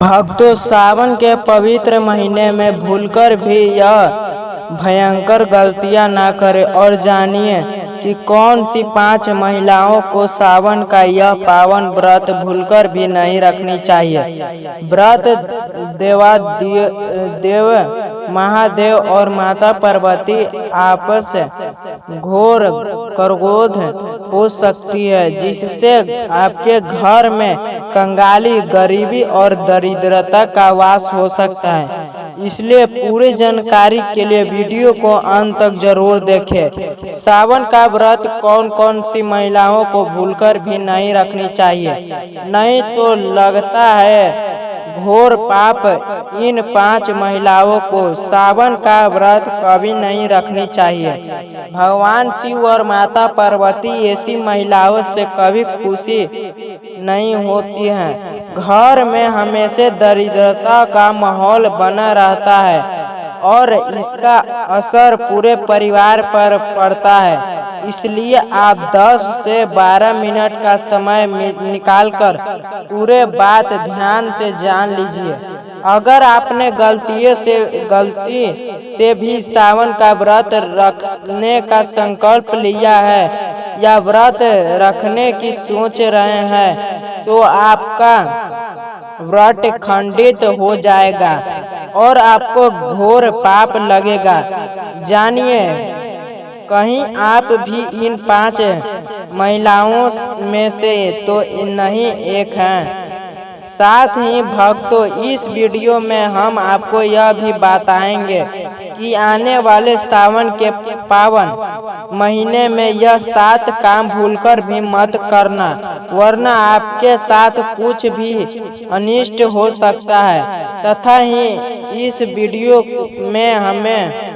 भक्तों, सावन के पवित्र महीने में भूलकर भी यह भयंकर गलतियां ना करें और जानिए कि कौन सी 5 महिलाओं को सावन का यह पावन व्रत भूलकर भी नहीं रखनी चाहिए। व्रत देव महादेव और माता पार्वती आपस घोर क्रोध हो सकती है, जिससे आपके घर में कंगाली, गरीबी और दरिद्रता का वास हो सकता है। इसलिए पूरी जानकारी के लिए वीडियो को अंत तक जरूर देखें। सावन का व्रत कौन कौन सी महिलाओं को भूलकर भी नहीं रखनी चाहिए, नहीं तो लगता है घोर पाप। इन 5 महिलाओं को सावन का व्रत कभी नहीं रखनी चाहिए। भगवान शिव और माता पार्वती ऐसी महिलाओं से कभी खुशी नहीं होती है। घर में हमेशा दरिद्रता का माहौल बना रहता है और इसका असर पूरे परिवार पर पड़ता है। इसलिए आप 10 से 12 मिनट का समय निकालकर पूरे बात ध्यान से जान लीजिए। अगर आपने गलती से भी सावन का व्रत रखने का संकल्प लिया है या व्रत रखने की सोच रहे हैं, तो आपका व्रत खंडित हो जाएगा और आपको घोर पाप लगेगा। जानिए, कहीं आप भी इन 5 महिलाओं में से तो नहीं एक हैं। साथ ही भक्तों, इस वीडियो में हम आपको यह भी बताएंगे कि आने वाले सावन के पावन महीने में यह 7 काम भूलकर भी मत करना, वरना आपके साथ कुछ भी अनिष्ट हो सकता है। तथा ही इस वीडियो में हमें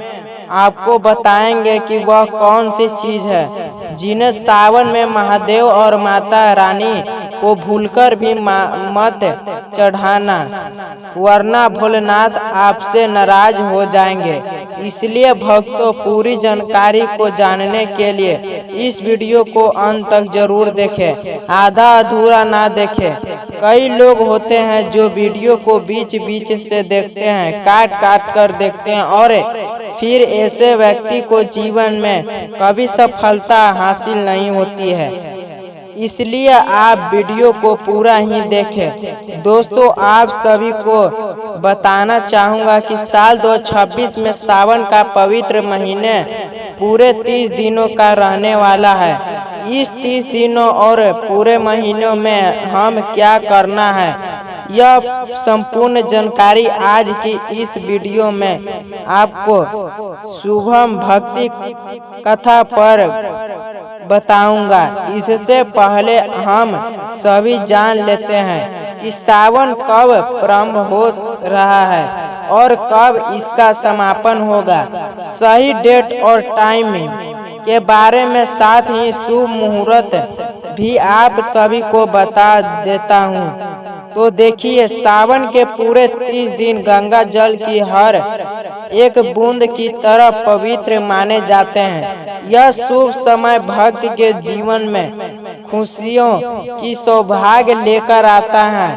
आपको बताएंगे कि वह कौन सी चीज है जिन्हें सावन में महादेव और माता रानी को भूलकर भी मत चढ़ाना, वरना भोलेनाथ आपसे नाराज हो जाएंगे। इसलिए भक्तों, पूरी जानकारी को जानने के लिए इस वीडियो को अंत तक जरूर देखें, आधा अधूरा ना देखें। कई लोग होते हैं जो वीडियो को बीच बीच से देखते हैं, काट काट कर देखते हैं और फिर ऐसे व्यक्ति को जीवन में कभी सफलता हासिल नहीं होती है। इसलिए आप वीडियो को पूरा ही देखें। दोस्तों, आप सभी को बताना चाहूँगा कि साल 2026 में सावन का पवित्र महीने पूरे 30 दिनों का रहने वाला है। इस 30 दिनों और पूरे महीनों में हम क्या करना है, यह संपूर्ण जानकारी आज की इस वीडियो में आपको शुभम भक्ति कथा पर बताऊंगा। इससे पहले हम सभी जान लेते हैं कि सावन कब प्रारंभ हो रहा है और कब इसका समापन होगा। सही डेट और टाइम के बारे में, साथ ही शुभ मुहूर्त भी आप सभी को बता देता हूँ। तो देखिए, सावन के पूरे 30 दिन गंगा जल की हर एक बूंद की तरह पवित्र माने जाते हैं। यह शुभ समय भक्त के जीवन में खुशियों की सौभाग्य लेकर आता है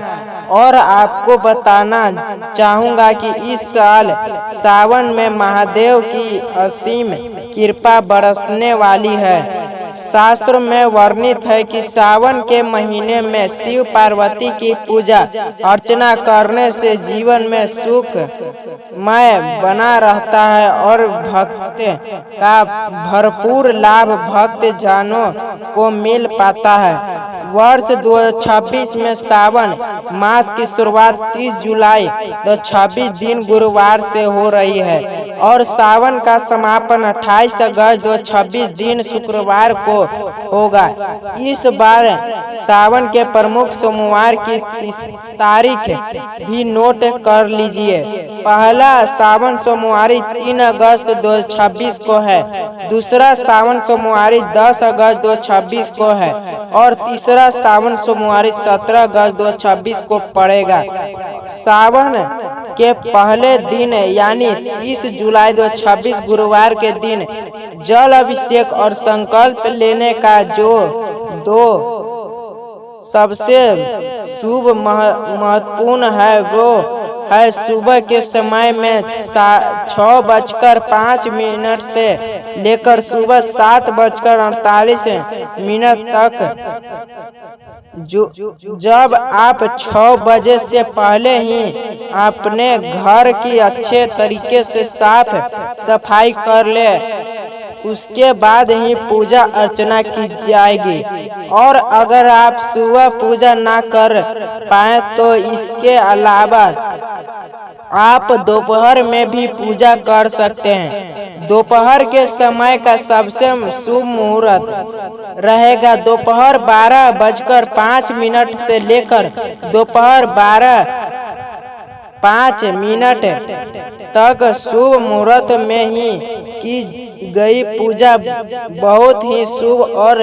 और आपको बताना चाहूँगा कि इस साल सावन में महादेव की असीम कृपा बरसने वाली है। शास्त्र में वर्णित है कि सावन के महीने में शिव पार्वती की पूजा अर्चना करने से जीवन में सुखमय बना रहता है और भक्त का भरपूर लाभ भक्त जनों को मिल पाता है। वर्ष 2026 में सावन मास की शुरुआत 30 जुलाई 2026 दिन गुरुवार से हो रही है और सावन का समापन 28 अगस्त 2026 दिन शुक्रवार को होगा। इस बार सावन के प्रमुख सोमवार की तारीख भी नोट कर लीजिए। पहला सावन सोमवारी 3 अगस्त 2026 को है, दूसरा सावन सोमवारी 10 अगस्त 2026 को है और तीसरा सावन सोमवारी 17 अगस्त 2026 को पड़ेगा। सावन के पहले दिन यानी 30 जुलाई 2026 गुरुवार के दिन जल अभिषेक और संकल्प लेने का जो 2 सबसे शुभ महत्वपूर्ण है वो है सुबह के समय में 6:05 से लेकर सुबह 7:48 तक। जब आप 6 बजे से पहले ही अपने घर की अच्छे तरीके से साफ सफाई कर ले, उसके बाद ही पूजा अर्चना की जाएगी। और अगर आप सुबह पूजा ना कर पाए तो इसके अलावा आप दोपहर में भी पूजा कर सकते हैं। दोपहर के समय का सबसे शुभ मुहूर्त रहेगा दोपहर 12:05 से लेकर दोपहर 12:05 तक। शुभ मुहूर्त में ही की गई पूजा बहुत ही शुभ और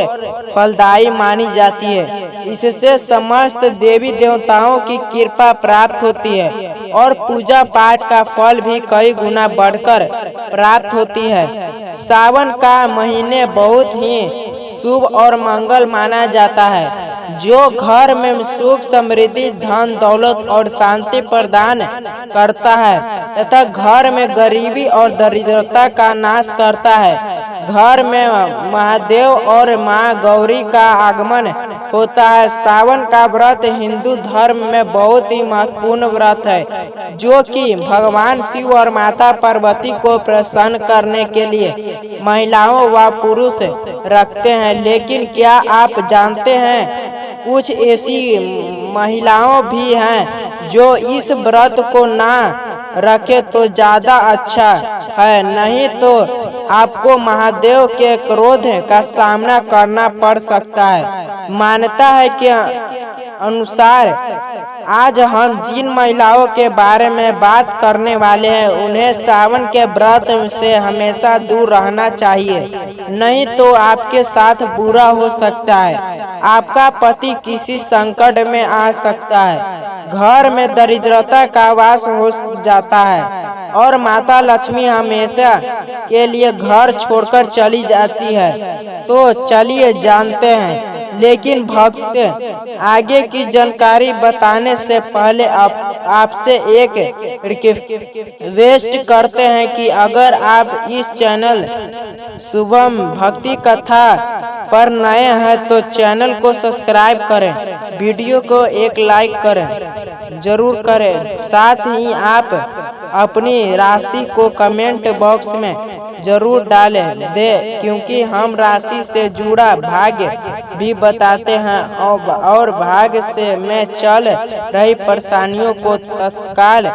फलदायी मानी जाती है। इससे समस्त देवी देवताओं की कृपा प्राप्त होती है और पूजा पाठ का फल भी कई गुना बढ़कर प्राप्त होती है। सावन का महीने बहुत ही शुभ और मंगल माना जाता है, जो घर में सुख समृद्धि धन दौलत और शांति प्रदान करता है तथा घर में गरीबी और दरिद्रता का नाश करता है। घर में महादेव और माँ गौरी का आगमन होता है। सावन का व्रत हिंदू धर्म में बहुत ही महत्वपूर्ण व्रत है, जो कि भगवान शिव और माता पार्वती को प्रसन्न करने के लिए महिलाओं व पुरुष रखते हैं। लेकिन क्या आप जानते हैं, कुछ ऐसी महिलाओं भी हैं जो इस व्रत को ना रखे तो ज्यादा अच्छा है, नहीं तो आपको महादेव के क्रोध का सामना करना पड़ सकता है। मान्यता है कि अनुसार आज हम जिन महिलाओं के बारे में बात करने वाले हैं, उन्हें सावन के व्रत से हमेशा दूर रहना चाहिए, नहीं तो आपके साथ बुरा हो सकता है। आपका पति किसी संकट में आ सकता है, घर में दरिद्रता का वास हो जाता है और माता लक्ष्मी हमेशा के लिए घर छोड़कर चली जाती है। तो चलिए जानते हैं, लेकिन भक्त आगे की जानकारी बताने से पहले आपसे एक रिक्वेस्ट करते हैं कि अगर आप इस चैनल शुभम भक्ति कथा पर नए हैं तो चैनल को सब्सक्राइब करें, वीडियो को एक लाइक करें जरूर करें। साथ ही आप अपनी राशि को कमेंट बॉक्स में जरूर डालें दे, क्योंकि हम राशि से जुड़ा भाग्य भी बताते हैं और भाग्य से में चल रही परेशानियों को तत्काल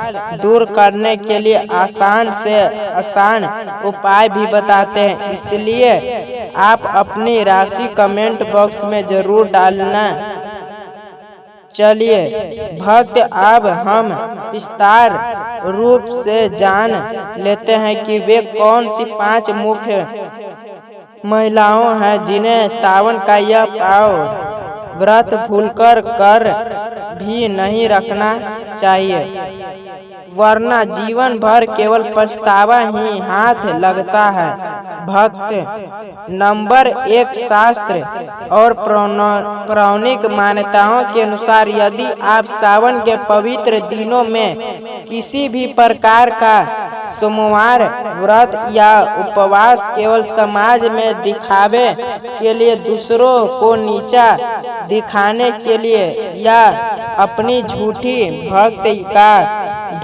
दूर करने के लिए आसान से आसान उपाय भी बताते हैं। इसलिए आप अपनी राशि कमेंट बॉक्स में जरूर डालना। चलिए भक्त, अब हम विस्तार रूप से जान लेते हैं कि वे कौन सी 5 मुख्य महिलाओं हैं जिन्हें सावन का यह पाव व्रत भूलकर कर भी नहीं रखना चाहिए, वरना जीवन भर केवल पछतावा ही हाथ लगता है। भक्त, नंबर 1, शास्त्र और पौराणिक मान्यताओं के अनुसार यदि आप सावन के पवित्र दिनों में किसी भी प्रकार का सोमवार व्रत या उपवास केवल समाज में दिखावे के लिए, दूसरों को नीचा दिखाने के लिए या अपनी झूठी भक्ति का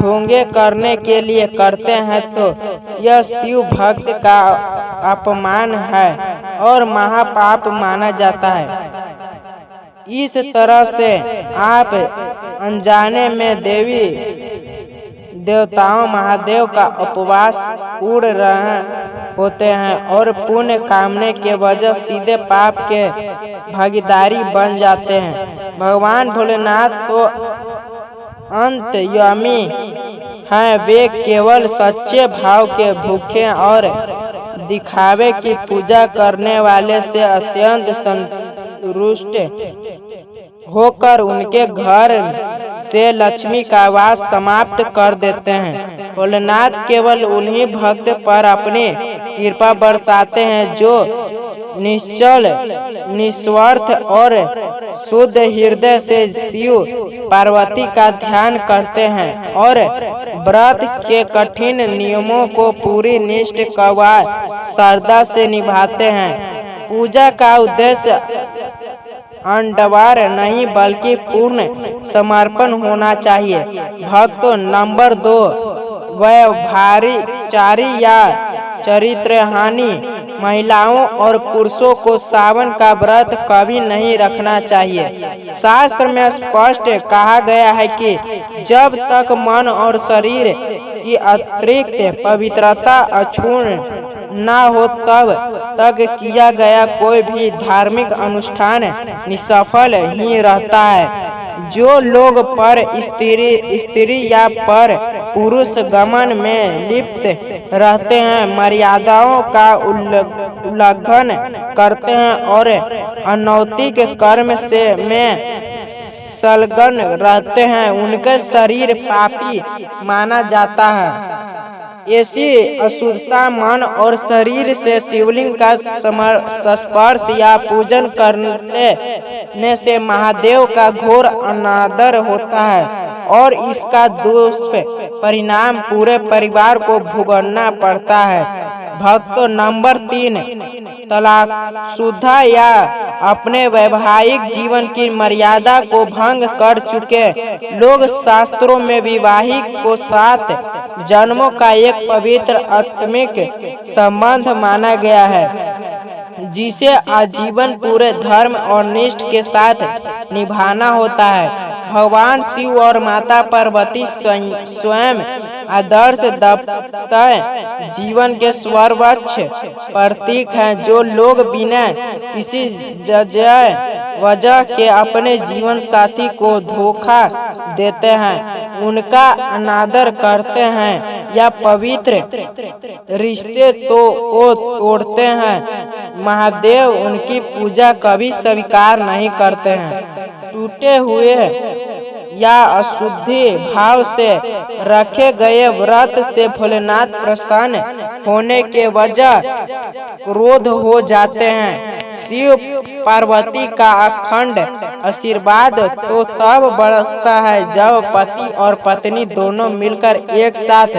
ढोंगे करने के लिए करते हैं, तो यह शिव भक्त का अपमान है और महापाप माना जाता है। इस तरह से आप अनजाने में देवी देवताओं महादेव का उपवास उड़ रहे होते हैं और पुण्य कामने के वजह सीधे पाप के भागीदारी बन जाते हैं। भगवान भोलेनाथ तो अंतर्यामी हैं, वे केवल सच्चे भाव के भूखे और दिखावे की पूजा करने वाले से अत्यंत संतुष्ट होकर उनके घर से लक्ष्मी का वास समाप्त कर देते हैं। भोलेनाथ केवल उन्हीं भक्त पर अपनी कृपा बरसाते हैं जो निश्चल निस्वार्थ और शुद्ध हृदय से शिव पार्वती का ध्यान करते हैं और व्रत के कठिन नियमों को पूरी निष्ठा व श्रद्धा से निभाते हैं। पूजा का उद्देश्य अंडवार नहीं बल्कि पूर्ण समर्पण होना चाहिए। भक्तों, नंबर 2, व्यभिचारी या चरित्र हानि महिलाओं और पुरुषों को सावन का व्रत कभी नहीं रखना चाहिए। शास्त्र में स्पष्ट कहा गया है कि जब तक मन और शरीर की अतिरिक्त पवित्रता अक्षुण्ण न हो तब तक किया गया कोई भी धार्मिक अनुष्ठान निष्फल ही रहता है। जो लोग पर स्त्री या पर पुरुष गमन में लिप्त रहते हैं, मर्यादाओं का उल्लंघन करते हैं और अनैतिक कर्म में संलग्न रहते हैं, उनके शरीर पापी माना जाता है। ऐसी अशुद्धता मन और शरीर से शिवलिंग का स्पर्श या पूजन करने से महादेव का घोर अनादर होता है और इसका दुष्परिणाम पूरे परिवार को भुगतना पड़ता है। भक्तों, नंबर 3, तलाकशुदा या अपने वैवाहिक जीवन की मर्यादा को भंग कर चुके लोग। शास्त्रों में विवाहिक को 7 जन्मों का एक पवित्र आत्मिक संबंध माना गया है, जिसे आजीवन पूरे धर्म और निष्ठा के साथ निभाना होता है। भगवान शिव और माता पार्वती स्वयं आदर्श दाम्पत्य जीवन के सर्वोच्च प्रतीक हैं। जो लोग बिना किसी वजह के अपने जीवन साथी को धोखा देते हैं, उनका अनादर करते हैं या पवित्र रिश्ते को तोड़ते हैं, महादेव उनकी पूजा कभी स्वीकार नहीं करते हैं। टूटे हुए या अशुद्धि भाव से रखे गए व्रत से भोलेनाथ प्रसन्न होने के वजह क्रोध हो जाते हैं। शिव पार्वती का अखंड आशीर्वाद तो तब बरसता है जब पति और पत्नी दोनों मिलकर एक साथ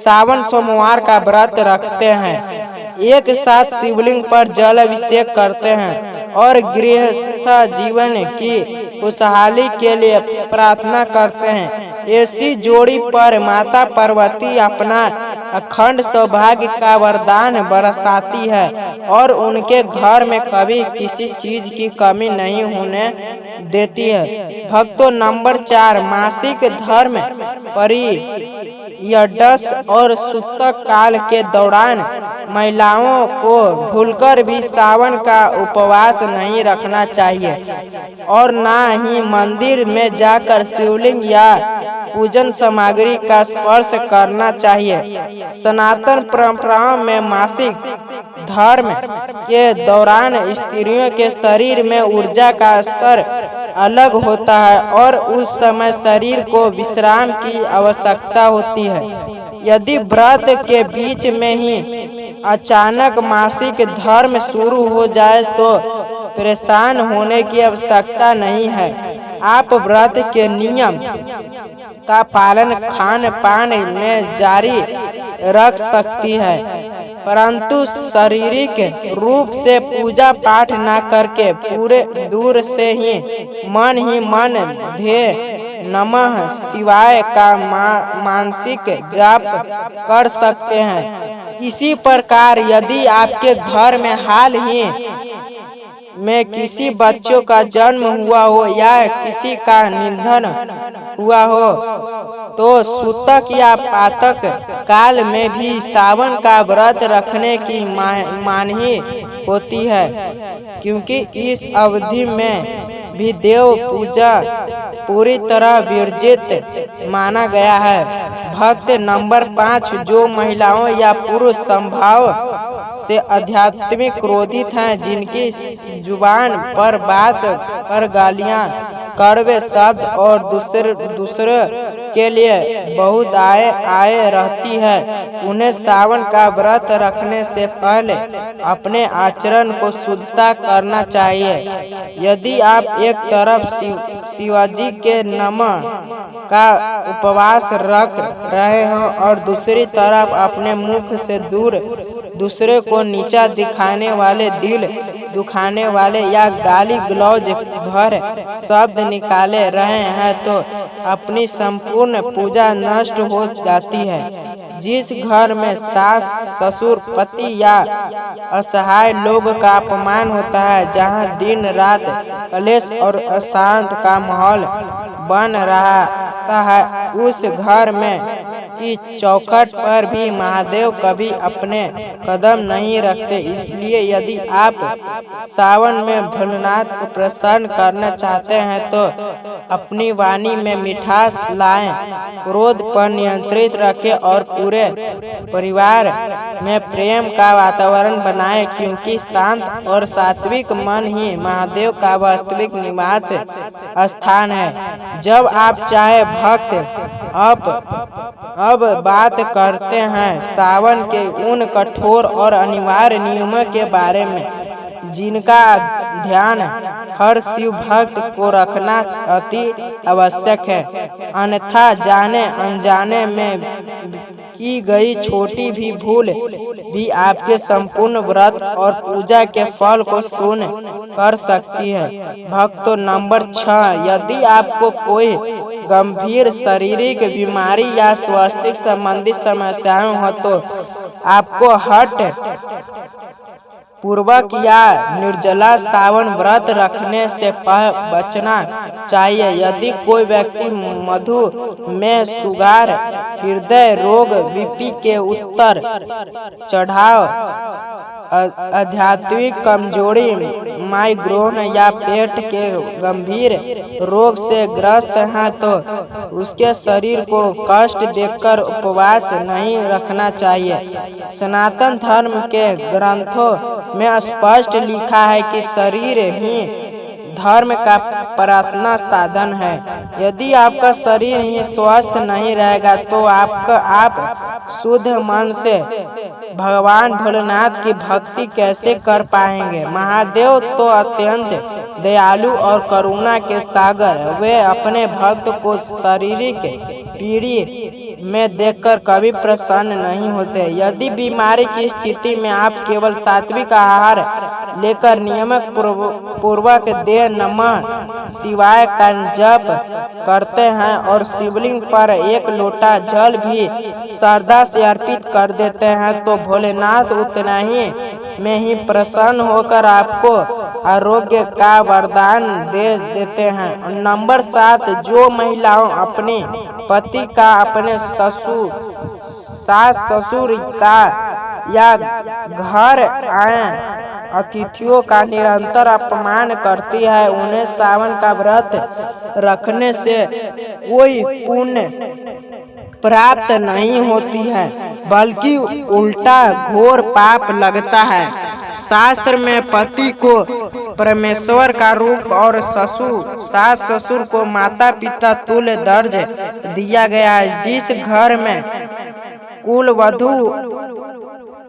सावन सोमवार का व्रत रखते हैं, एक साथ शिवलिंग पर जल अभिषेक करते हैं और गृहस्थ जीवन की खुशहाली के लिए प्रार्थना करते हैं। ऐसी जोड़ी पर माता पार्वती अपना अखंड सौभाग्य का वरदान बरसाती है और उनके घर में कभी किसी चीज की कमी नहीं होने देती है। भक्तों, नंबर 4, मासिक धर्म पीरियड्स और सूतक काल के दौरान महिलाओं को भूलकर भी सावन का उपवास नहीं रखना चाहिए और न ही मंदिर में जाकर शिवलिंग या पूजन सामग्री का स्पर्श करना चाहिए। सनातन परंपराओं में मासिक धर्म के दौरान स्त्रियों के शरीर में ऊर्जा का स्तर अलग होता है और उस समय शरीर को विश्राम की आवश्यकता होती है। यदि व्रत के बीच में ही अचानक मासिक धर्म शुरू हो जाए तो परेशान होने की आवश्यकता नहीं है। आप व्रत के नियम का पालन खान पान में जारी रख सकती है, परंतु शारीरिक रूप से पूजा पाठ न करके पूरे दूर से ही मन ध्येय नमः शिवाय का मानसिक जाप कर सकते हैं। इसी प्रकार यदि आपके घर में हाल ही में किसी बच्चों का जन्म हुआ हो या किसी का निधन हुआ हो तो सूतक या पातक काल में भी सावन का व्रत रखने की मानही होती है, क्योंकि इस अवधि में भी देव पूजा पूरी तरह वर्जित माना गया है। भक्त, नंबर 5, जो महिलाओं या पुरुष संभाव से आध्यात्मिक क्रोधित हैं, जिनकी जुबान पर बात पर गालियां, कड़वे शब्द और दूसरे के लिए बहुत आय रहती है। उन्हें सावन का व्रत रखने से पहले अपने आचरण को शुद्धता करना चाहिए। यदि आप एक तरफ शिवाजी के नाम का उपवास रख रहे हो और दूसरी तरफ अपने मुख से दूसरे को नीचा दिखाने वाले, दिल दुखाने वाले या गाली गलौज भर शब्द निकाले रहे हैं तो अपनी संपूर्ण पूजा नष्ट हो जाती है। जिस घर में सास, ससुर, पति या असहाय लोग का अपमान होता है, जहां दिन रात कलेश और अशांत का माहौल बन रहा है, उस घर में की चौखट पर भी महादेव कभी अपने कदम नहीं रखते। इसलिए यदि आप सावन में भोलेनाथ को प्रसन्न करना चाहते हैं तो अपनी वाणी में मिठास लाएं, क्रोध पर नियंत्रित रखें और पूरे परिवार में प्रेम का वातावरण बनाएं, क्योंकि शांत और सात्विक मन ही महादेव का वास्तविक निवास स्थान है। जब आप चाहे भक्त अब बात करते हैं सावन के उन कठोर और अनिवार्य नियमों के बारे में जिनका ध्यान हर शिव भक्त को रखना अति आवश्यक है, अन्यथा जाने अनजाने में की गई छोटी भी भूल भी आपके संपूर्ण व्रत और पूजा के फल को शून्य कर सकती है। भक्तों, नंबर 6, यदि आपको कोई गंभीर शारीरिक बीमारी या स्वास्थ्य संबंधी समस्याएं हो तो आपको हठ पूर्वक या निर्जला सावन व्रत रखने से बचना चाहिए। यदि कोई व्यक्ति मधुमेह, शुगर, हृदय रोग, बीपी के उतार चढ़ाव, आध्यात्मिक कमजोरी, माइग्रेन या पेट के गंभीर रोग से ग्रस्त हैं तो उसके शरीर को कष्ट देकर उपवास नहीं रखना चाहिए। सनातन धर्म के ग्रंथों में स्पष्ट लिखा है कि शरीर ही धर्म का प्रार्थना साधन है। यदि आपका शरीर ही स्वस्थ नहीं रहेगा तो आप शुद्ध मन से भगवान भोलेनाथ की भक्ति कैसे कर पाएंगे। महादेव तो अत्यंत दयालु और करुणा के सागर, वे अपने भक्त को शारीरिक पीड़ा में देखकर कभी प्रसन्न नहीं होते। यदि बीमारी की स्थिति में आप केवल सात्विक आहार लेकर नियमित पूर्वक दे नमः शिवाय का जप करते हैं और शिवलिंग पर एक लोटा जल भी श्रद्धा से अर्पित कर देते हैं तो भोलेनाथ उतना ही में ही प्रसन्न होकर आपको आरोग्य का वरदान दे देते हैं। नंबर 7, जो महिलाओं अपने पति का, अपने सास ससुर का या घर आए अतिथियों का निरंतर अपमान करती है, उन्हें सावन का व्रत रखने से कोई पुण्य प्राप्त नहीं होती है, बल्कि उल्टा घोर पाप लगता है। शास्त्र में पति को परमेश्वर का रूप और सास ससुर को माता पिता तुल्य दर्ज दिया गया है। जिस घर में कुल वधू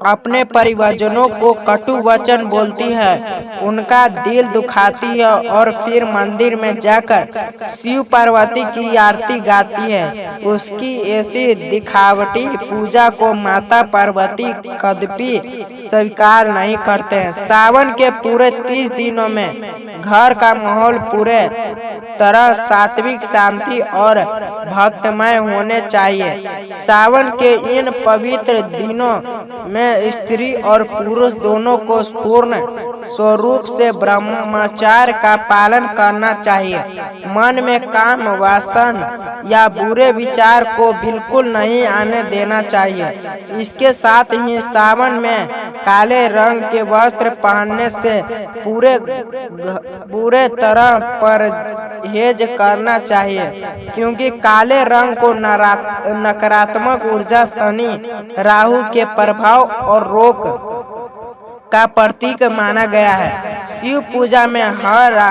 अपने परिवारजनों को कटु वचन बोलती है, उनका दिल दुखाती है और फिर मंदिर में जाकर शिव पार्वती की आरती गाती है, उसकी ऐसी दिखावटी पूजा को माता पार्वती कदापि स्वीकार नहीं करते हैं। सावन के पूरे 30 दिनों में घर का माहौल पूरे तरह सात्विक, शांति और भक्तमय होने चाहिए। सावन के इन पवित्र दिनों में स्त्री और पुरुष दोनों को पूर्ण स्वरूप से ब्रह्मचर्य का पालन करना चाहिए। मन में काम, वासन या बुरे विचार को बिल्कुल नहीं आने देना चाहिए। इसके साथ ही सावन में काले रंग के वस्त्र पहनने से पूरे तरह परहेज करना चाहिए, क्योंकि काले रंग को नकारात्मक ऊर्जा, शनि, राहु के प्रभाव और रोग का प्रतीक माना गया है। शिव पूजा में हरा,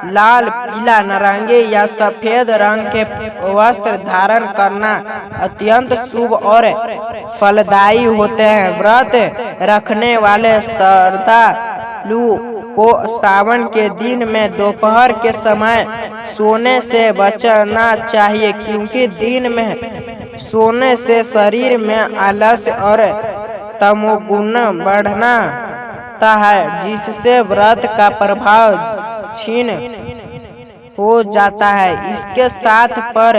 लाल, पीला, नारंगी या सफेद रंग के वस्त्र धारण करना अत्यंत शुभ और फलदायी होते हैं। व्रत रखने वाले श्रद्धालु को सावन के दिन में दोपहर के समय सोने से बचना चाहिए, क्योंकि दिन में सोने से शरीर में आलस्य और तमोगुण बढ़ता है, जिससे व्रत का प्रभाव क्षीण हो जाता है। इसके साथ पर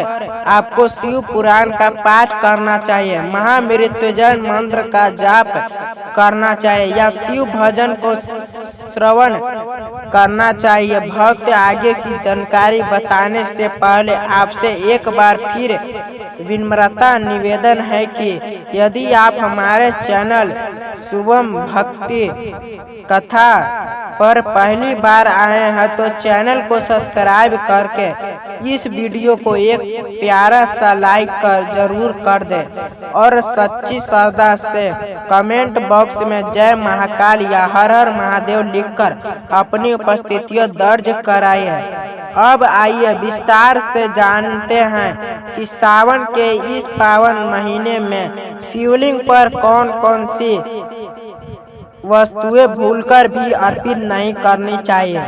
आपको शिव पुराण का पाठ करना चाहिए, महामृत्युंजय मंत्र का जाप करना चाहिए या शिव भजन को श्रवण करना चाहिए। भक्त आगे की जानकारी बताने से पहले आपसे एक बार फिर विनम्रता निवेदन है कि यदि आप हमारे चैनल शुभम भक्ति कथा पर पहली बार आए हैं तो चैनल को सब्सक्राइब करके इस वीडियो को एक प्यारा सा लाइक जरूर कर दें और सच्ची श्रद्धा से कमेंट बॉक्स में जय महाकाल या हर हर महादेव लिखकर अपनी उपस्थिति दर्ज कराइए। अब आइए विस्तार से जानते हैं कि सावन के इस पावन महीने में शिवलिंग पर कौन कौन सी वस्तुएं भूलकर भी अर्पित नहीं करनी चाहिए,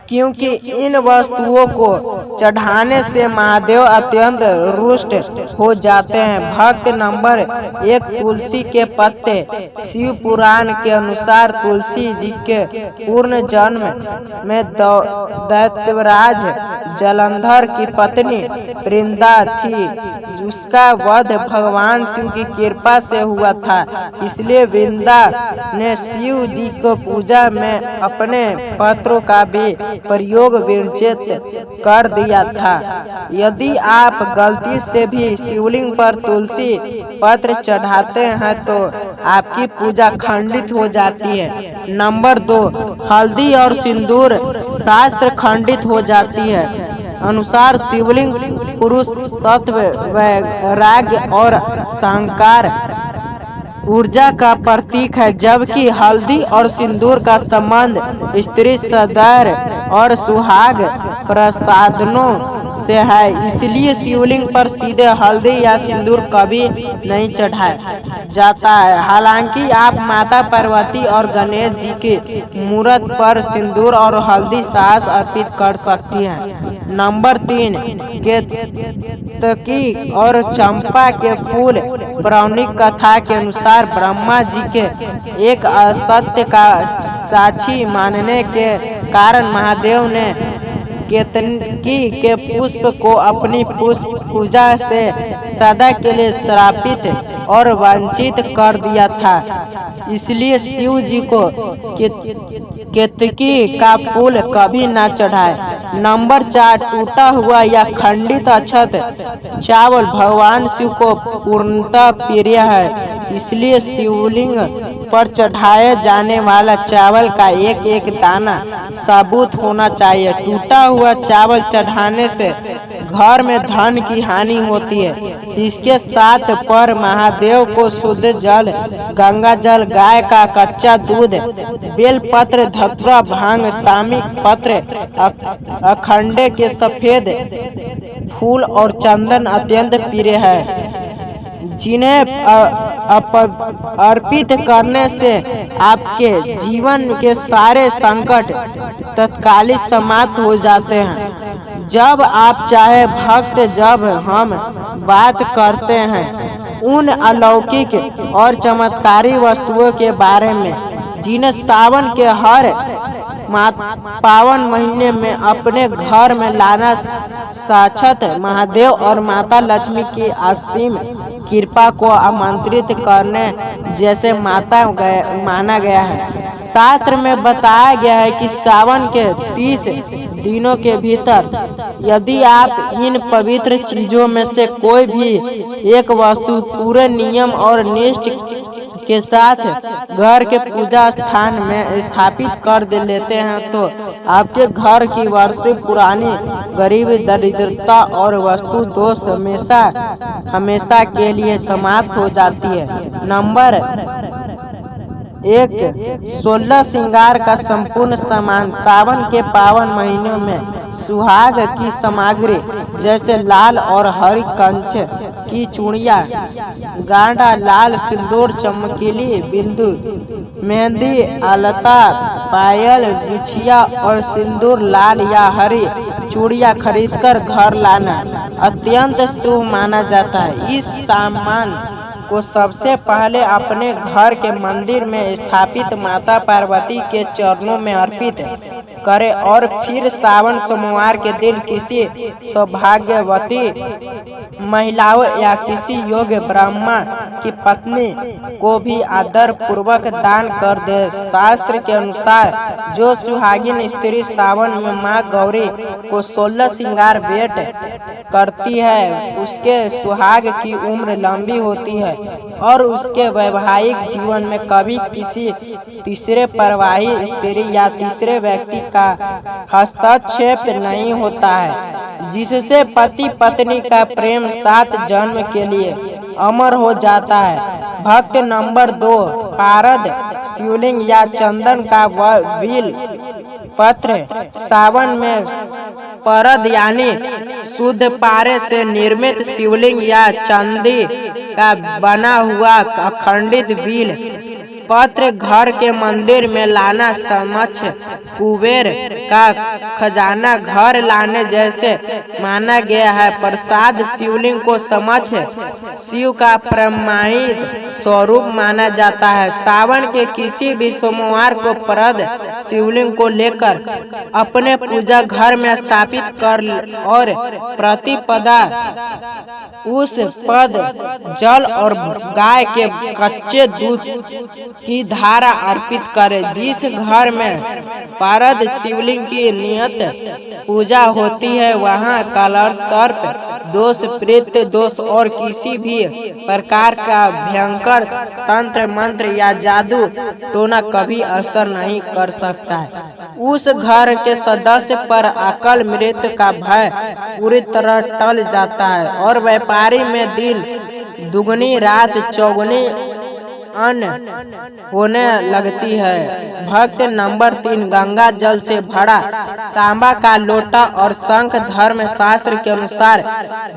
क्योंकि इन वस्तुओं को चढ़ाने से महादेव अत्यंत रुष्ट हो जाते हैं। भक्त नंबर 1, तुलसी के पत्ते। शिव पुराण के अनुसार तुलसी जी के पूर्ण जन्म में दैत्यराज जलंधर की पत्नी वृंदा थी, जिसका वध भगवान शिव की कृपा से हुआ था। इसलिए वृंदा ने शिव जी को पूजा में अपने पत्रों का भी प्रयोग वर्जित कर दिया था। यदि आप गलती से भी शिवलिंग पर तुलसी पत्र चढ़ाते हैं तो आपकी पूजा खंडित हो जाती है। नंबर 2, हल्दी और सिंदूर। शास्त्र खंडित हो जाती है अनुसार शिवलिंग पुरुष तत्व, वैराग्य और संस्कार ऊर्जा का प्रतीक है, जबकि हल्दी और सिंदूर का संबंध स्त्री सदैव और सुहाग प्रसादनों से है। इसलिए शिवलिंग पर सीधे हल्दी या सिंदूर कभी नहीं चढ़ाया जाता है। हालांकि आप माता पार्वती और गणेश जी की मूर्त पर सिंदूर और हल्दी सास अर्पित कर सकती हैं। नंबर 3, केतकी और चंपा के फूल। पौराणिक कथा के अनुसार ब्रह्मा जी के एक असत्य का साक्षी मानने के कारण महादेव ने केतकी के पुष्प को अपनी पुष्प पूजा से सदा के लिए श्रापित और वंचित कर दिया था। इसलिए शिव जी को केतकी का फूल कभी न चढ़ाए। नंबर 4, टूटा हुआ या खंडित अक्षत चावल। भगवान शिव को पूर्णतः प्रिय है, इसलिए शिवलिंग पर चढ़ाए जाने वाला चावल का एक एक दाना साबुत होना चाहिए। टूटा हुआ चावल चढ़ाने से घर में धन की हानि होती है। इसके साथ पर महादेव को शुद्ध जल, गंगा जल, गाय का कच्चा दूध, बेलपत्र, धतूरा, भांग, सामिक पत्र, अखंडे के सफेद फूल और चंदन अत्यंत प्रिय है, जिन्हें अर्पित करने से आपके जीवन के सारे संकट तत्कालिक समाप्त हो जाते हैं। जब आप चाहे भक्त, जब हम बात करते हैं उन अलौकिक और चमत्कारी वस्तुओं के बारे में जिन्हें सावन के हर पावन महीने में अपने घर में लाना साक्षात महादेव और माता लक्ष्मी की असीम कृपा को आमंत्रित करने जैसे माना गया है। शास्त्र में बताया गया है कि सावन के 30 दिनों के भीतर यदि आप इन पवित्र चीजों में से कोई भी एक वस्तु पूरे नियम और निष्ठा के साथ घर के पूजा स्थान में स्थापित कर लेते हैं तो आपके घर की वर्षों पुरानी गरीबी, दरिद्रता और वस्तु दोष हमेशा के लिए समाप्त हो जाती है। नंबर एक 16 श्रृंगार का संपूर्ण सामान। सावन के पावन महीनों में सुहाग की सामग्री जैसे लाल और हरी कंच की चूड़ियाँ, गांडा, लाल सिंदूर, चमकीली बिंदु, मेहंदी, अलता, पायल, बिछिया और सिंदूर, लाल या हरी चूड़ियाँ खरीदकर घर लाना अत्यंत शुभ माना जाता है। इस सामान को सबसे पहले अपने घर के मंदिर में स्थापित माता पार्वती के चरणों में अर्पित करें और फिर सावन सोमवार के दिन किसी सौभाग्यवती महिलाओं या किसी योग्य ब्राह्मण की पत्नी को भी आदर पूर्वक दान कर दे। शास्त्र के अनुसार जो सुहागिन स्त्री सावन में मां गौरी को 16 श्रृंगार भेंट करती है उसके सुहाग की उम्र लंबी होती है और उसके वैवाहिक जीवन में कभी किसी तीसरे परवाही स्त्री या तीसरे व्यक्ति का हस्तक्षेप नहीं होता है, जिससे पति पत्नी का प्रेम 7 जन्म के लिए अमर हो जाता है। भक्त नंबर 2, पारद, शिवलिंग या चंदन का बिल पत्र। सावन में परद यानी शुद्ध पारे से निर्मित शिवलिंग या चांदी का बना हुआ अखंडित बिल पत्र घर के मंदिर में लाना समक्ष कुबेर का खजाना घर लाने जैसे माना गया है। प्रसाद शिवलिंग को समक्ष शिव का प्रमाणित स्वरूप माना जाता है। सावन के किसी भी सोमवार को परद शिवलिंग को लेकर अपने पूजा घर में स्थापित कर और प्रतिपदा उस पद जल और गाय के कच्चे दूध की धारा अर्पित करे। जिस घर में पारद शिवलिंग की नियत पूजा होती है वहाँ कलश, सर्प दोष, प्रेत दोष और किसी भी प्रकार का भयंकर तंत्र मंत्र या जादू टोना कभी असर नहीं कर सकता है। उस घर के सदस्य पर अकाल मृत्यु का भय पूरी तरह टल जाता है और व्यापारी में दिन दुगनी रात चौगुनी अन्न होने लगती है। भक्त नंबर 3, गंगा जल से भरा तांबा का लोटा और शंख। धर्म शास्त्र के अनुसार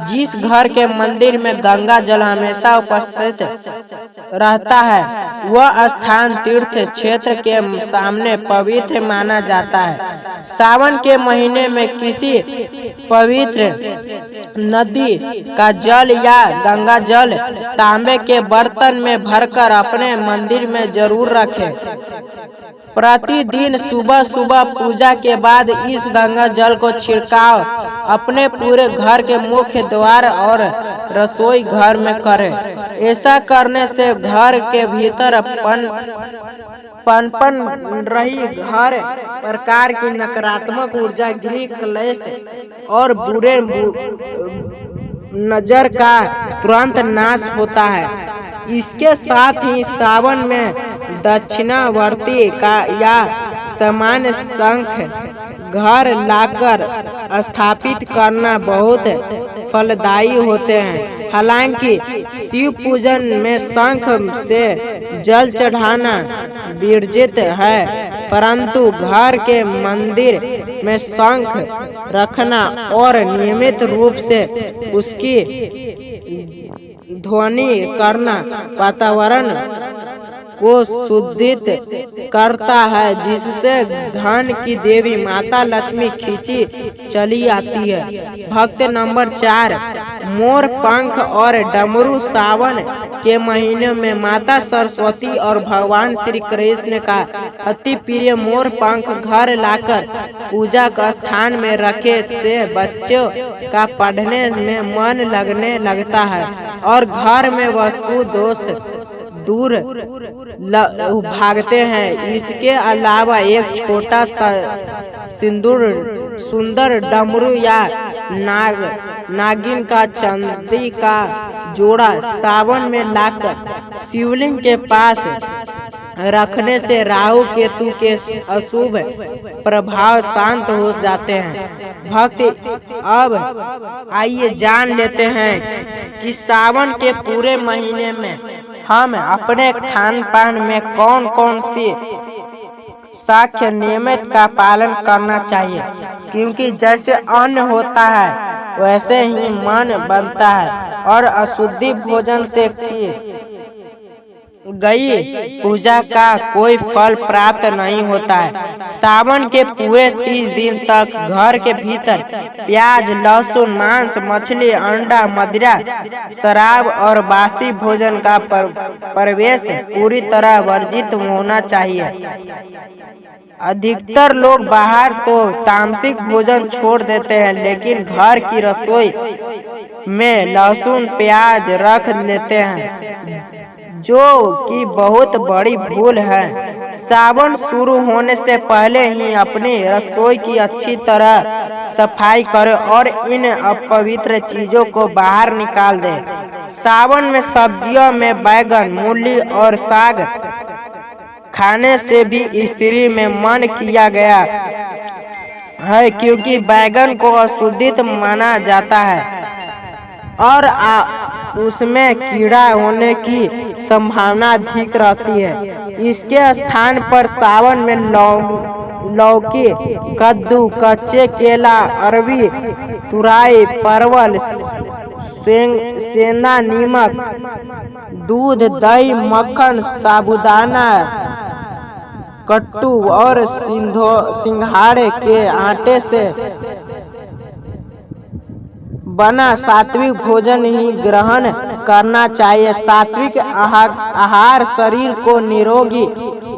जिस घर के मंदिर में गंगा जल हमेशा उपस्थित रहता है वह स्थान तीर्थ क्षेत्र के सामने पवित्र माना जाता है। सावन के महीने में किसी पवित्र नदी का जल या गंगा जल तांबे के बर्तन में भरकर अपने मंदिर में जरूर रखें। प्रतिदिन सुबह सुबह पूजा के बाद इस गंगा जल को छिड़काव अपने पूरे घर के मुख्य द्वार और रसोई घर में करें। ऐसा करने से घर के भीतर पनपन रही हर प्रकार की नकारात्मक ऊर्जा, गृह क्लेश और बुरे नजर का तुरंत नाश होता है। इसके साथ ही सावन में दक्षिणावर्ती का या सामान्य शंख घर लाकर स्थापित करना बहुत फलदायी होते हैं। हालांकि शिव पूजन में शंख से जल चढ़ाना वर्जित है, परंतु घर के मंदिर में शंख रखना और नियमित रूप से उसकी ध्वनि करना वातावरण को शुद्धित करता है, जिससे धन की देवी माता लक्ष्मी खींची चली आती है। भक्त नंबर 4, मोर पंख और डमरू। सावन के महीने में माता सरस्वती और भगवान श्री कृष्ण का अति प्रिय मोर पंख घर लाकर पूजा का स्थान में रखे से बच्चों का पढ़ने में मन लगने लगता है और घर में वस्तु दोस्त दूर भागते हैं। इसके अलावा एक छोटा सा सुंदर डमरू या नागिन का चांदी का जोड़ा सावन में लाकर शिवलिंग के पास रखने से राहु केतु के अशुभ प्रभाव शांत हो जाते हैं। भक्त अब आइए जान लेते हैं कि सावन के पूरे महीने में हम अपने खान पान में कौन कौन सी शाक्य नियमित का पालन करना चाहिए, क्योंकि जैसे अन्न होता है वैसे ही मन बनता है और अशुद्धि भोजन से की गई पूजा का कोई फल प्राप्त नहीं होता है। सावन के पूरे 30 दिन तक घर के भीतर प्याज, लहसुन, मांस, मछली, अंडा, मदिरा, शराब और बासी भोजन का प्रवेश पूरी तरह वर्जित होना चाहिए। अधिकतर लोग बाहर तो तामसिक भोजन छोड़ देते हैं, लेकिन घर की रसोई में लहसुन प्याज रख लेते हैं, जो कि बहुत बड़ी भूल है। सावन शुरू होने से पहले ही अपनी रसोई की अच्छी तरह सफाई करें और इन अपवित्र चीजों को बाहर निकाल दें। सावन में सब्जियों में बैगन, मूली और साग खाने से भी स्त्री में मन किया गया है, क्योंकि बैगन को अशुद्धित माना जाता है और उसमें कीड़ा होने की संभावना अधिक रहती है। इसके स्थान पर सावन में लौकी, कद्दू, कच्चे केला, अरबी, तुरई, परवल, सेंधा नमक, दूध, दही, मक्खन, साबूदाना, कट्टू और सिंघाड़े के आटे से बना सात्विक भोजन ही ग्रहण करना चाहिए। सात्विक आहार शरीर को निरोगी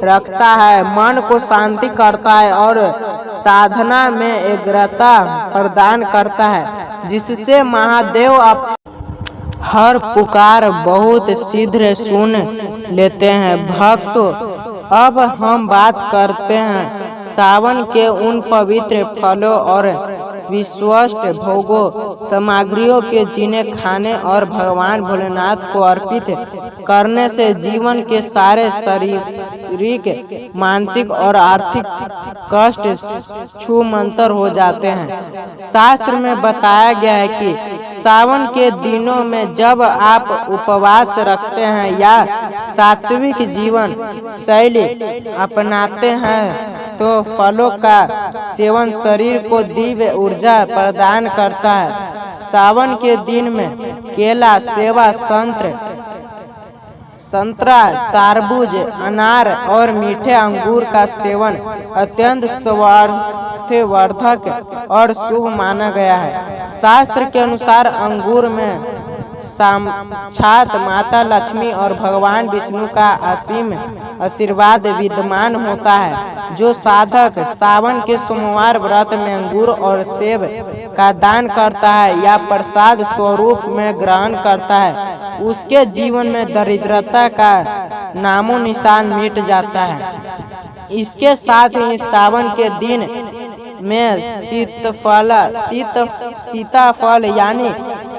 रखता है, मन को शांति करता है और साधना में एकाग्रता प्रदान करता है, जिससे महादेव हर पुकार बहुत शीघ्र सुन लेते हैं। भक्तों, अब हम बात करते हैं सावन के उन पवित्र फलों और विशिष्ट भोगों सामग्रियों के जिन्हें खाने और भगवान भोलेनाथ को अर्पित करने से जीवन के सारे शारीरिक, मानसिक और आर्थिक कष्ट छूमंतर हो जाते हैं। शास्त्र में बताया गया है कि सावन के दिनों में जब आप उपवास रखते हैं या सात्विक जीवन शैली अपनाते हैं तो फलों का सेवन शरीर को दिव्य ऊर्जा प्रदान करता है। सावन के दिन में केला, सेब, संतरा, तरबूज, अनार और मीठे अंगूर का सेवन अत्यंत स्वास्थ्यवर्धक और शुभ माना गया है। शास्त्र के अनुसार अंगूर में साक्षात माता लक्ष्मी और भगवान विष्णु का असीम आशीर्वाद विद्यमान होता है। जो साधक सावन के सोमवार व्रत में अंगूर और सेब का दान करता है या प्रसाद स्वरूप में ग्रहण करता है, उसके जीवन में दरिद्रता का नामो निशान मिट जाता है। इसके साथ ही सावन के दिन में सीताफल यानी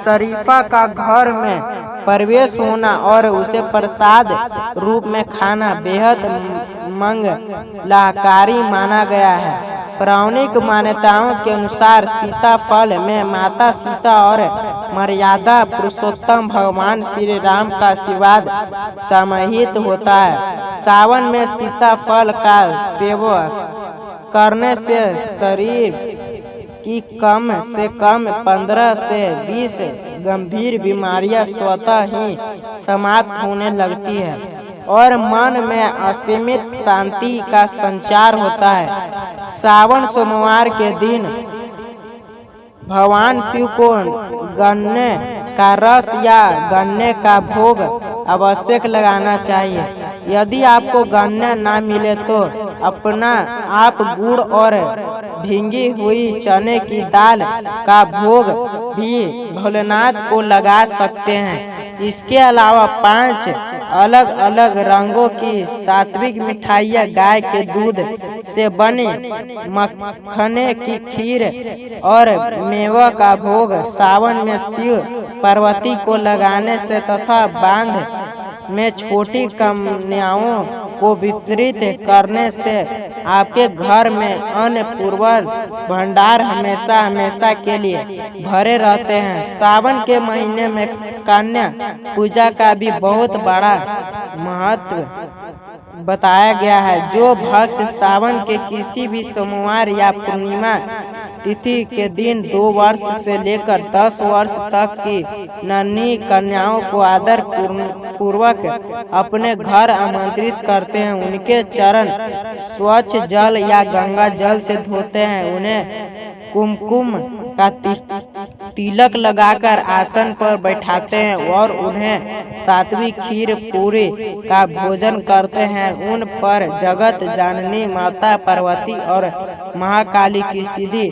शरीफा का घर में प्रवेश होना और उसे प्रसाद रूप में खाना बेहद मंगलकारी माना गया है। पौराणिक मान्यताओं के अनुसार सीताफल में माता सीता और मर्यादा पुरुषोत्तम भगवान श्री राम का आशीर्वाद समाहित होता है। सावन में सीताफल का सेवन करने से शरीर की कम से कम 15 से 20 गंभीर बीमारियां स्वतः ही समाप्त होने लगती है और मन में असीमित शांति का संचार होता है। सावन सोमवार के दिन भगवान शिव को गन्ने का रस या गन्ने का भोग आवश्यक लगाना चाहिए। यदि आपको गन्ना ना मिले तो अपना आप गुड़ और भींगी हुई चने की दाल का भोग भी भोलेनाथ को लगा सकते हैं। इसके अलावा 5 अलग अलग रंगों की सात्विक मिठाइयाँ, गाय के दूध से बने मक्खने की खीर और मेवा का भोग सावन में शिव पार्वती को लगाने से तथा बांध में छोटी कन्याओं को वितरित करने से आपके घर में अन्न पूर्वक भंडार हमेशा हमेशा के लिए भरे रहते हैं। सावन के महीने में कन्या पूजा का भी बहुत बड़ा महत्व बताया गया है। जो भक्त सावन के किसी भी सोमवार या पूर्णिमा तिथि के दिन 2 वर्ष से लेकर 10 वर्ष तक की नन्ही कन्याओं को आदर पूर्वक अपने घर आमंत्रित करते हैं, उनके चरण स्वच्छ जल या गंगा जल से धोते हैं, उन्हें कुमकुम का तिलक लगाकर आसन पर बैठाते हैं और उन्हें सात्विक खीर पूरी का भोजन करते हैं। उन पर जगत जननी माता पार्वती और महाकाली की सीधी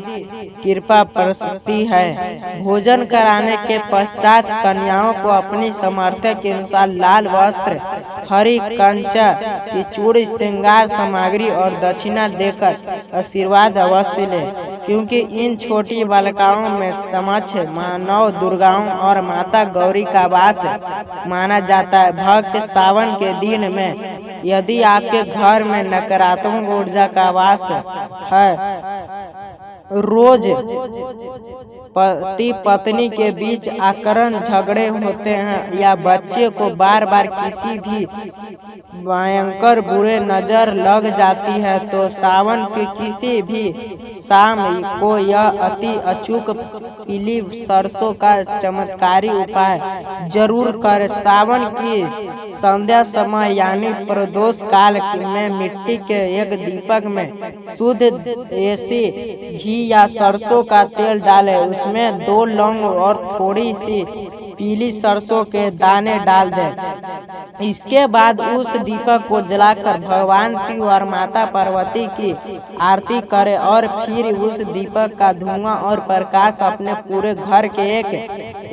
कृपा बरसती है। भोजन कराने के पश्चात कन्याओं को अपनी सामर्थ्य के अनुसार लाल वस्त्र, हरी कंचा की चूड़ी, श्रृंगार सामग्री और दक्षिणा देकर आशीर्वाद अवश्य ले, क्योंकि इन छोटी बालिकाओं में समक्ष मानव दुर्गाओं और माता गौरी का वास माना जाता है। भक्त सावन के दिन में यदि आपके घर में नकारात्मक ऊर्जा का वास है, रोज पति पत्नी के बीच आक्रामक झगड़े होते हैं या बच्चे को बार बार किसी भी भयंकर बुरे नजर लग जाती है, तो सावन की किसी भी शाम को यह अति अचूक पीली सरसों का चमत्कारी उपाय जरूर करें। सावन की संध्या समय यानी प्रदोष काल में मिट्टी के एक दीपक में शुद्ध देसी घी या सरसों का तेल डालें, उसमें 2 लौंग और थोड़ी सी पीली सरसों के दाने डाल दें। इसके बाद उस दीपक को जलाकर भगवान शिव और माता पार्वती की आरती करें और फिर उस दीपक का धुआं और प्रकाश अपने पूरे घर के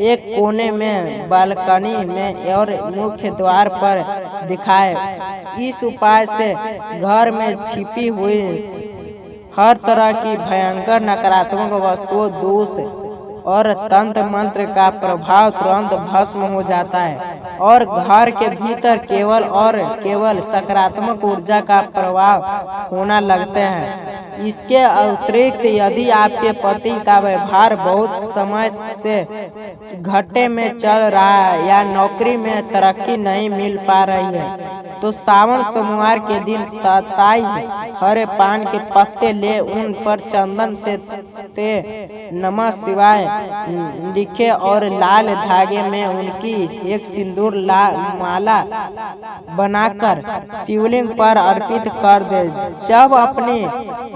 एक कोने में, बालकनी में और मुख्य द्वार पर दिखाएं। इस उपाय से घर में छिपी हुई हर तरह की भयंकर नकारात्मक वस्तुओं, दोष और तंत्र मंत्र का प्रभाव तुरंत भस्म हो जाता है और घर के भीतर केवल सकारात्मक ऊर्जा का प्रभाव होना लगते हैं। इसके अतिरिक्त यदि आपके पति का व्यवहार बहुत समय से घाटे में चल रहा है या नौकरी में तरक्की नहीं मिल पा रही है, तो सावन सोमवार के दिन 27 हरे पान के पत्ते ले उन पर चंदन से नमः शिवाय लिखे और लाल धागे में उनकी एक सिंदूर माला बनाकर शिवलिंग पर अर्पित कर दे। जब अपनी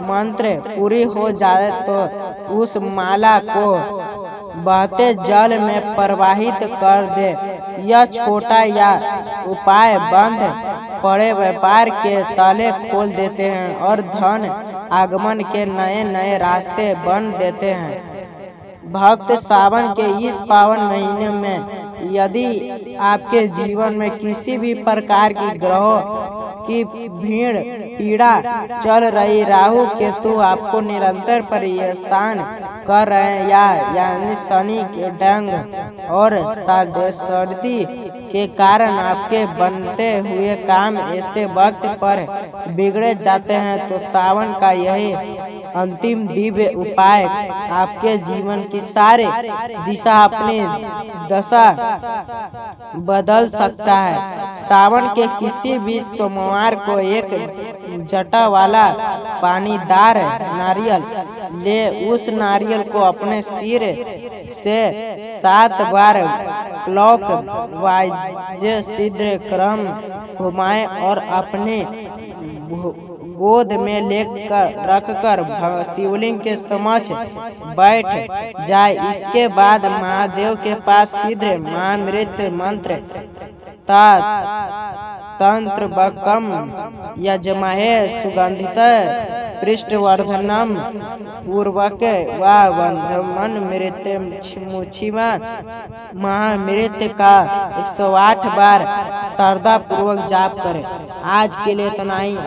मंत्र पूरी हो जाए तो उस माला को बहते जल में प्रवाहित कर दे। यह छोटा या उपाय बंद पड़े व्यापार के ताले खोल देते हैं और धन आगमन के नए नए रास्ते बन देते हैं। भक्त सावन के इस पावन महीने में यदि आपके जीवन में किसी भी प्रकार की ग्रहों की भीड़ पीड़ा चल रही, राहु केतु आपको निरंतर परेशान कर रहे हैं यानी शनि के डंग और सर्दी के कारण आपके बनते हुए काम ऐसे वक्त पर बिगड़े जाते हैं, तो सावन का यही अंतिम दिव्य उपाय आपके जीवन की सारे दिशा अपनी दशा बदल सकता है। सावन के किसी भी सोमवार को एक जटा वाला पानीदार नारियल ले, उस नारियल को अपने सिर से 7 बार क्लॉक वाइज सीधे क्रम घुमाएं और अपने गोद में लेकर रखकर शिवलिंग के समक्ष बैठ जाए। इसके बाद महादेव के पास सीधे महामृत मंत्र तंत्र बकम यजमहे सुगंधित पृष्ठवर्धनम पूर्वक व वंधमन मृत मुछिमा महामृत का 108 बार श्रद्धा पूर्वक जाप करें। आज के लिए इतना ही।